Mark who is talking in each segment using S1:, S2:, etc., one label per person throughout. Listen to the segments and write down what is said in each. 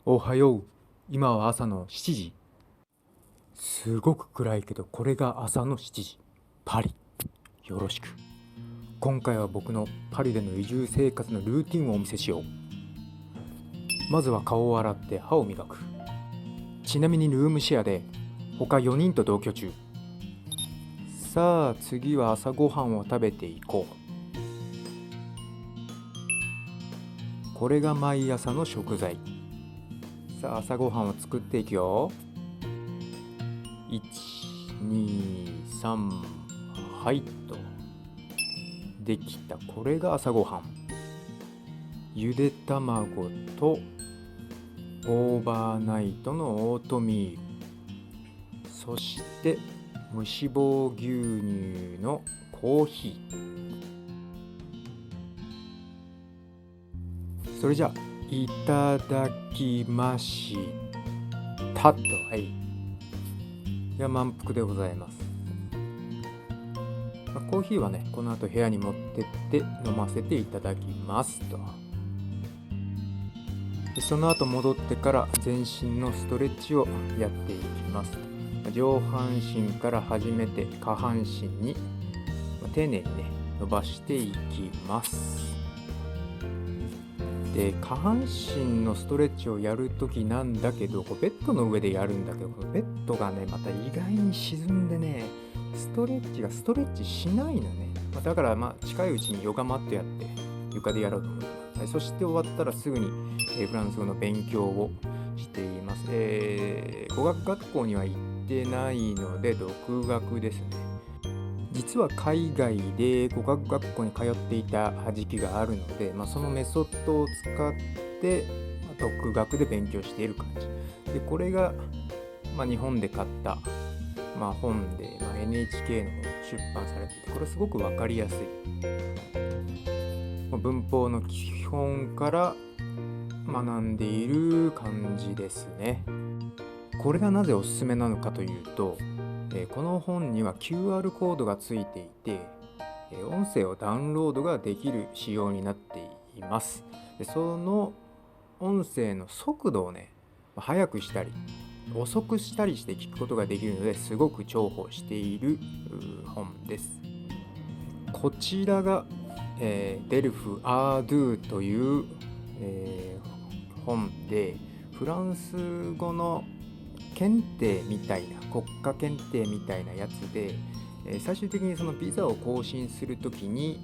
S1: おはよう。今は朝の7時。すごく暗いけど、これが朝の7時。パリ。よろしく。今回は僕のパリでの移住生活のルーティンをお見せしよう。まずは顔を洗って歯を磨く。ちなみにルームシェアで他4人と同居中。さあ次は朝ごはんを食べていこう。これが毎朝の食材。さあ朝ごはんを作っていくよ。1、2、3、はいと。できた。これが朝ごはん。ゆで卵とオーバーナイトのオートミール。そして無脂肪牛乳のコーヒー。それじゃあいただきましたと。はい。いや満腹でございます。コーヒーはね、この後部屋に持ってって飲ませていただきますと。でその後戻ってから全身のストレッチをやっていきます。上半身から始めて下半身に丁寧にね伸ばしていきます。で下半身のストレッチをやるときなんだけど、ベッドの上でやるんだけど、このベッドがねまた意外に沈んでね、ストレッチしないのね。だから近いうちにヨガマットやって床でやろうと思ってます。そして終わったらすぐにフランス語の勉強をしています。語学学校には行ってないので独学ですね。実は海外で語学学校に通っていた時期があるので、そのメソッドを使って独学で勉強している感じで、これが、日本で買った、本で、NHK の方に出版されていて、これすごく分かりやすい。文法の基本から学んでいる感じですね。これがなぜおすすめなのかというと、この本には QR コードがついていて、音声をダウンロードができる仕様になっています。でその音声の速度をね、速くしたり遅くしたりして聞くことができるので、すごく重宝している本です。こちらが、デルフ・アードゥという、本で、フランス語の検定みたいな、国家検定みたいなやつで、最終的にそのビザを更新するときに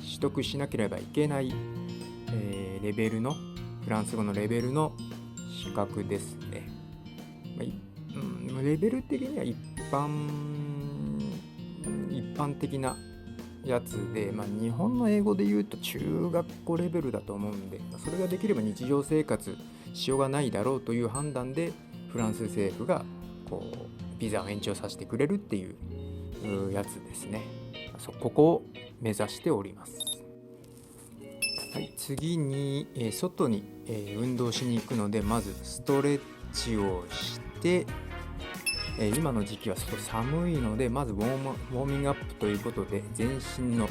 S1: 取得しなければいけない、レベルのフランス語のレベルの資格ですね。レベル的には一般的なやつで、日本の英語で言うと中学校レベルだと思うんで、それができれば日常生活しようがないだろうという判断で、フランス政府がビザを延長させてくれるっていうやつですね。ここを目指しております。はい、次に、外に、運動しに行くので、まずストレッチをして、今の時期は少し寒いので、まずウォーミングアップということで全身の、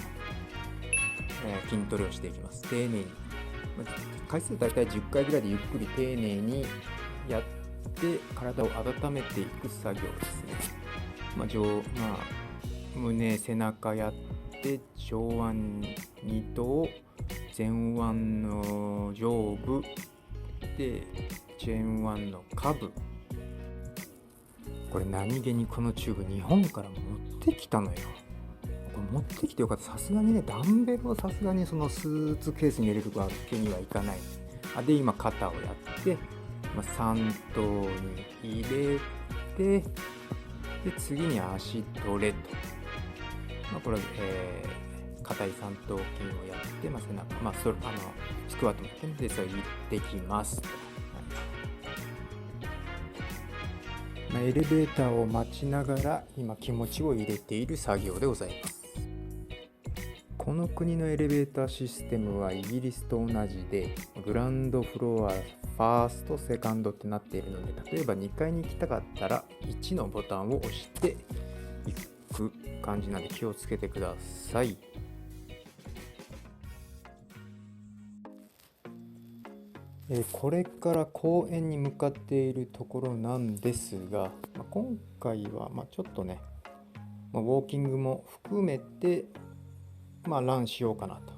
S1: 筋トレをしていきます。丁寧に、回数大体10回ぐらいでゆっくり丁寧にやって体を温めていく作業ですね。胸背中やって上腕二頭、前腕の上部で前腕の下部。これ何気にこのチューブ日本から持ってきたのよ。これ持ってきてよかった。さすがにね、ダンベルをさすがにそのスーツケースに入れるわけにはいかない。で今肩をやって、3頭に入れて、で次に足トレと、これ硬い三頭筋をやって、背中、スクワットもやって、でそれできます。エレベーターを待ちながら今気持ちを入れている作業でございます。この国のエレベーターシステムはイギリスと同じで、グランドフロア、ファースト、セカンドってなっているので、例えば2階に行きたかったら1のボタンを押していく感じなので気をつけてください。これから公園に向かっているところなんですが、今回はちょっとね、ウォーキングも含めて、ランしようかなと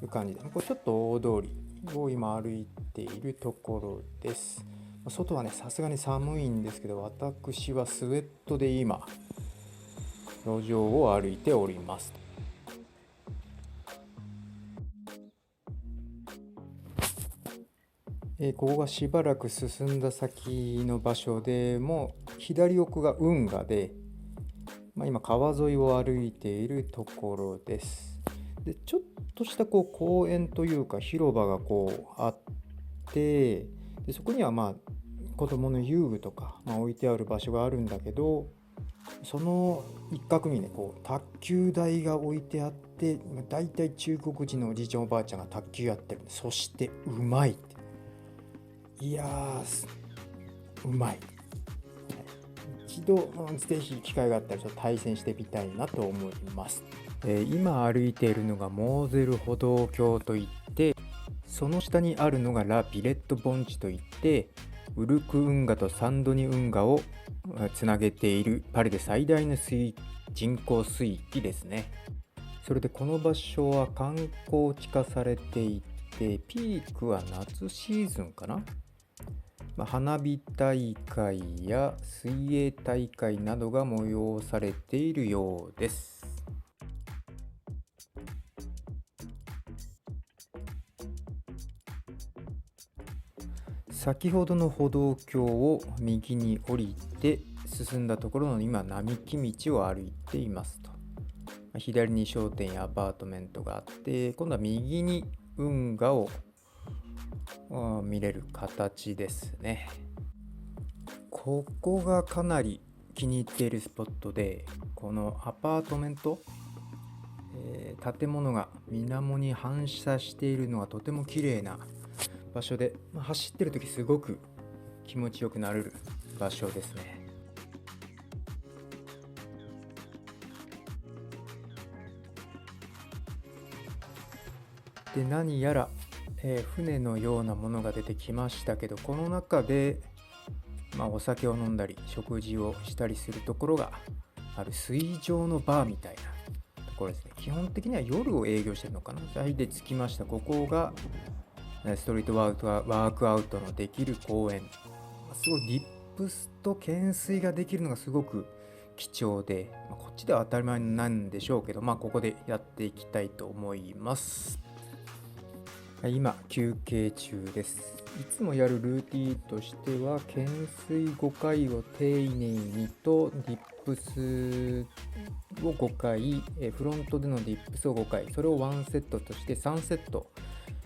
S1: いう感じで、これちょっと大通りを今歩いているところです。外はね、さすがに寒いんですけど、私はスウェットで今、路上を歩いております。ここがしばらく進んだ先の場所でもう左奥が運河で、今川沿いを歩いているところです。でちょっとした公園というか広場があって、でそこには子供の遊具とか、置いてある場所があるんだけど、その一角にね卓球台が置いてあって、だいたい中国人のおじいちゃんおばあちゃんが卓球やってる。そしてうまいって、いやーうまい。一度ぜひ機会があったらちょっと対戦してみたいなと思います。今歩いているのがモーゼル歩道橋といって、その下にあるのがラ・ビレット盆地といって、ウルク運河とサンドニ運河をつなげているパリで最大の人工水域ですね。それでこの場所は観光地化されていて、ピークは夏シーズンかな。花火大会や水泳大会などが催されているようです。先ほどの歩道橋を右に降りて進んだところの今並木道を歩いていますと。左に商店やアパートメントがあって、今度は右に運河を見れる形ですね。ここがかなり気に入っているスポットで、このアパートメント、建物が水面に反射しているのがとても綺麗な場所で、走ってる時すごく気持ちよくなれる場所ですね。で何やら、船のようなものが出てきましたけど、この中で、お酒を飲んだり食事をしたりするところがある水上のバーみたいなところですね。基本的には夜を営業してるのかな。はいで着きました。ここがストリートワークアウトのできる公園。すごいディップスと懸垂ができるのがすごく貴重で、こっちでは当たり前なんでしょうけど、ここでやっていきたいと思います。今休憩中です。いつもやるルーティンとしては、懸垂5回を丁寧にとディップスを5回、フロントでのディップスを5回、それを1セットとして3セット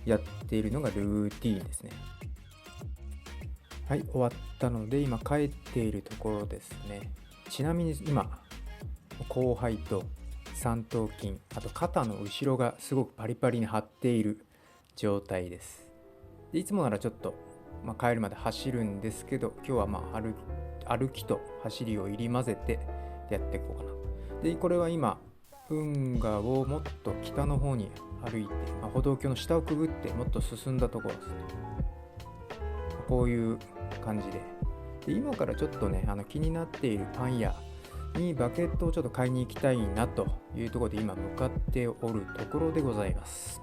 S1: やっているのがルーティンですね。はい、終わったので今帰っているところですね。ちなみに今広背と三頭筋、あと肩の後ろがすごくパリパリに張っている状態です。でいつもならちょっと、帰るまで走るんですけど、今日は歩きと走りを入り混ぜてやっていこうかな。でこれは今運河をもっと北の方に歩いて、歩道橋の下をくぐってもっと進んだところです。こういう感じで、今からちょっとね気になっているパン屋にバケットをちょっと買いに行きたいなというところで今向かっておるところでございます。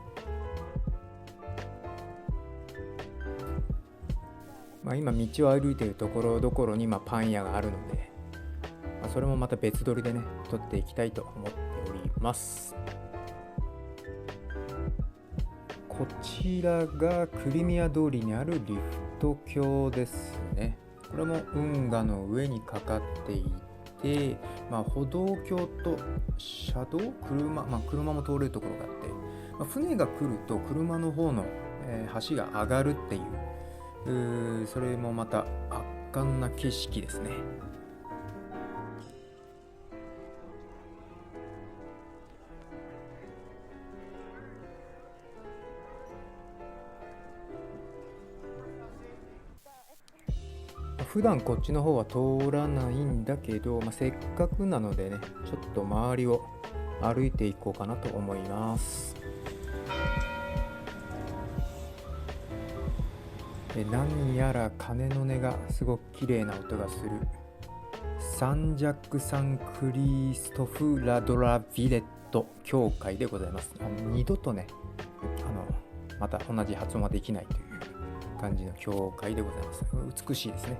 S1: 今道を歩いているところどころにパン屋があるので、それもまた別撮りでね撮っていきたいと思っております。こちらがクリミア通りにあるリフト橋ですね。これも運河の上にかかっていて、歩道橋と車道、車も通れるところがあって、船が来ると車の方の、橋が上がるっていう、それもまた圧巻な景色ですね。普段こっちの方は通らないんだけど、せっかくなのでね、ちょっと周りを歩いていこうかなと思います。何やら鐘の音がすごく綺麗な音がするサンジャック・サン・クリストフ・ラドラヴィレット教会でございます。二度とね、また同じ発音はできないという感じの教会でございます。美しいですね。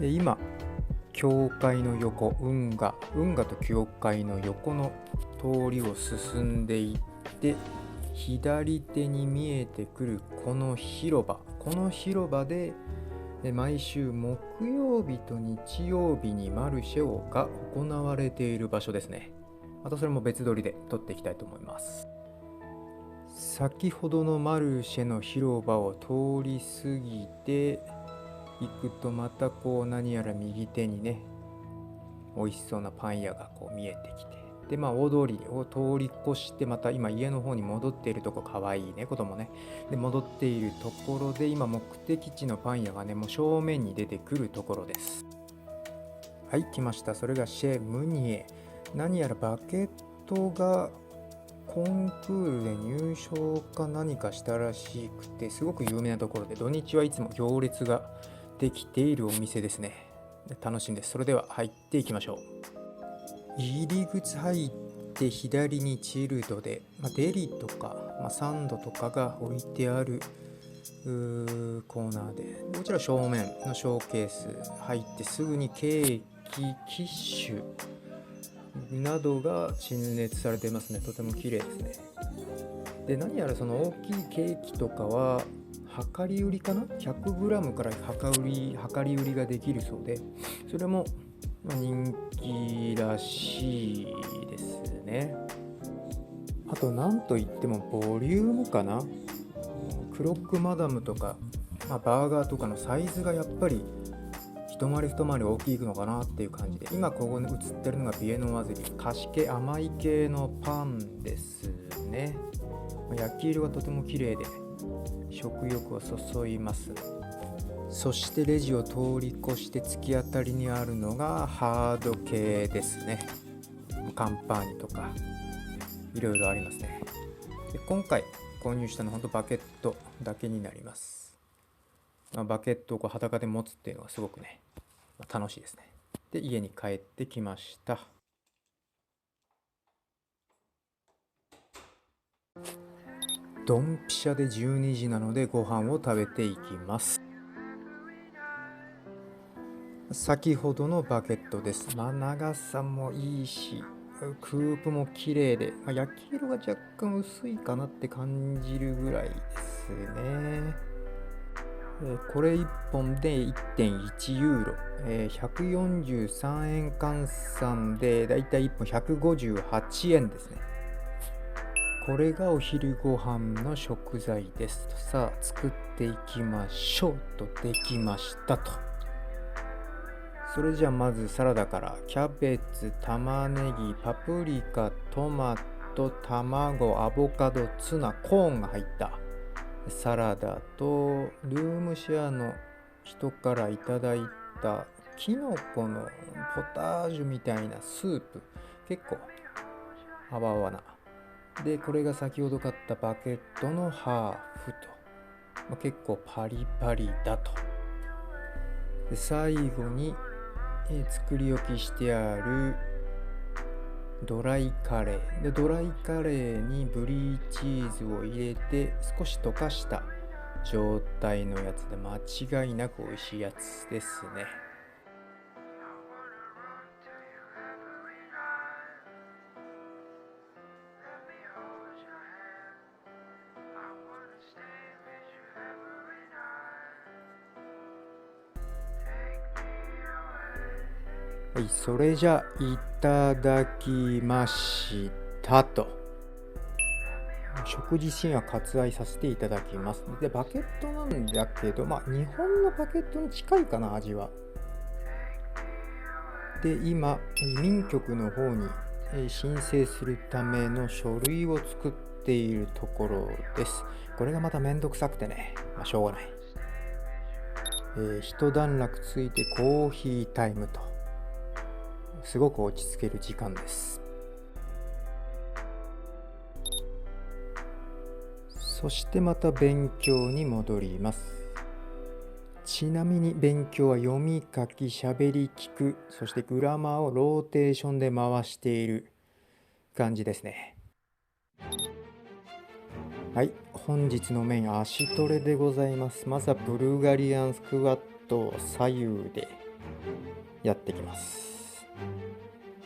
S1: で今教会の横、運河と教会の横の通りを進んでいって、左手に見えてくるこの広場で毎週木曜日と日曜日にマルシェが行われている場所ですね。またそれも別撮りで撮っていきたいと思います。先ほどのマルシェの広場を通り過ぎて行くと、また何やら右手にね、美味しそうなパン屋が見えてきて、で大通りを通り越して、また今家の方に戻っているとこ、かわいいね子供ね。で戻っているところで、今目的地のパン屋がねもう正面に出てくるところです。はい、来ました。それがシェ・ムニエ。何やらバケットがコンクールで入賞か何かしたらしくて、すごく有名なところで、土日はいつも行列ができているお店ですね。楽しみです。それでは入っていきましょう。入り口入って左にチルドで、デリとか、サンドとかが置いてあるコーナーで、こちら正面のショーケース入ってすぐにケーキ、キッシュなどが陳列されていますね。とても綺麗ですね。で何やらその大きいケーキとかは量り売りかな、 100g から量り売りができるそうで、それも人気らしいですね。あと何といってもボリュームかな。クロックマダムとか、バーガーとかのサイズがやっぱり一回り二回り大きいのかなっていう感じで、今ここに映ってるのがビエノワズリー、菓子系甘い系のパンですね。焼き色がとても綺麗で食欲をそそいます。そしてレジを通り越して突き当たりにあるのがハード系ですね。カンパーニュとかいろいろありますね。で今回購入したのは本当バケットだけになります。バケットを裸で持つっていうのがすごくね、楽しいですね。で家に帰ってきました。ドンピシャで12時なのでご飯を食べていきます。先ほどのバケットです。長さもいいし、クープも綺麗で、焼き色が若干薄いかなって感じるぐらいですね。これ1本で 1.1 ユーロ、143円換算でだいたい1本158円ですね。これがお昼ご飯の食材です。さあ作っていきましょうと。できましたと。それじゃあまずサラダから。キャベツ、玉ねぎ、パプリカ、トマト、卵、アボカド、ツナ、コーンが入ったサラダと、ルームシェアの人からいただいたキノコのポタージュみたいなスープ、結構あわあわな。でこれが先ほど買ったバケットのハーフと、結構パリパリだと。で最後に、作り置きしてあるドライカレーで、ドライカレーにブリーチーズを入れて少し溶かした状態のやつで、間違いなく美味しいやつですね。はい、それじゃいただきましたと。食事シーンは割愛させていただきます。でバケットなんだけど、日本のバケットに近いかな、味は。で今移民局の方に申請するための書類を作っているところです。これがまためんどくさくてね、しょうがない。一段落ついてコーヒータイムと、すごく落ち着ける時間です。そしてまた勉強に戻ります。ちなみに勉強は読み書き喋り聞く、そしてグラマーをローテーションで回している感じですね。はい、本日のメイン足トレでございます。まずはブルガリアンスクワットを左右でやっていきます。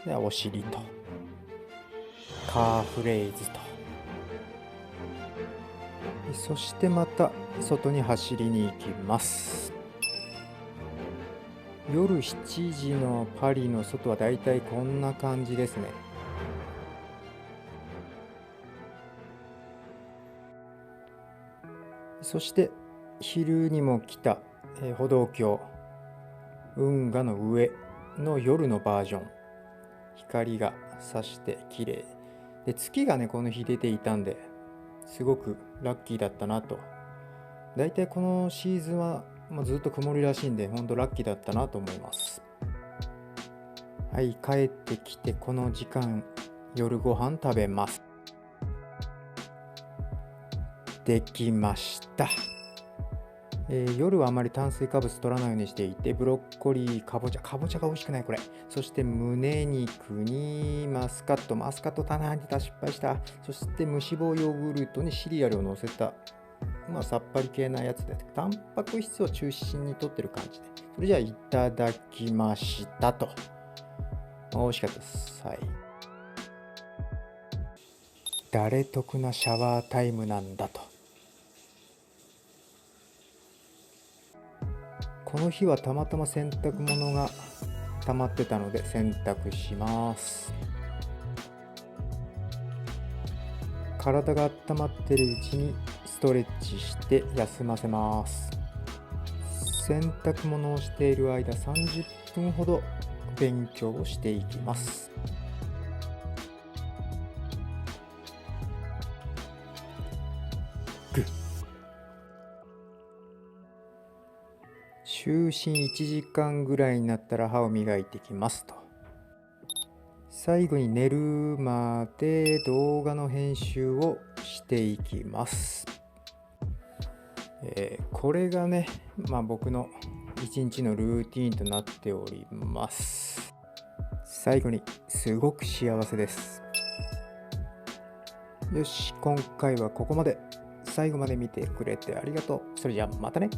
S1: ではお尻とカーフレイズと、そしてまた外に走りに行きます。夜7時のパリの外はだいたいこんな感じですね。そして昼にも来た、歩道橋運河の上の夜のバージョン、光が差して綺麗で、月がねこの日出ていたんですごくラッキーだったなと。だいたいこのシーズンはずっと曇りらしいんで、ほんとラッキーだったなと思います。はい、帰ってきてこの時間夜ご飯食べます。できました。夜はあまり炭水化物取らないようにしていて、ブロッコリー、かぼちゃが美味しくないこれ。そして胸肉にマスカット棚に出失敗した。そして無脂肪ヨーグルトにシリアルを乗せた、さっぱり系なやつで、タンパク質を中心にとってる感じで、それじゃあいただきましたと。美味しかったです。はい。誰得なシャワータイムなんだと。この日はたまたま洗濯物が溜まってたので洗濯します。体が温まってるうちにストレッチして休ませます。洗濯物をしている間30分ほど勉強をしていきます。就寝1時間ぐらいになったら歯を磨いてきますと。最後に寝るまで動画の編集をしていきます。これがね、僕の一日のルーティーンとなっております。最後にすごく幸せです。よし、今回はここまで。最後まで見てくれてありがとう。それじゃあまたね。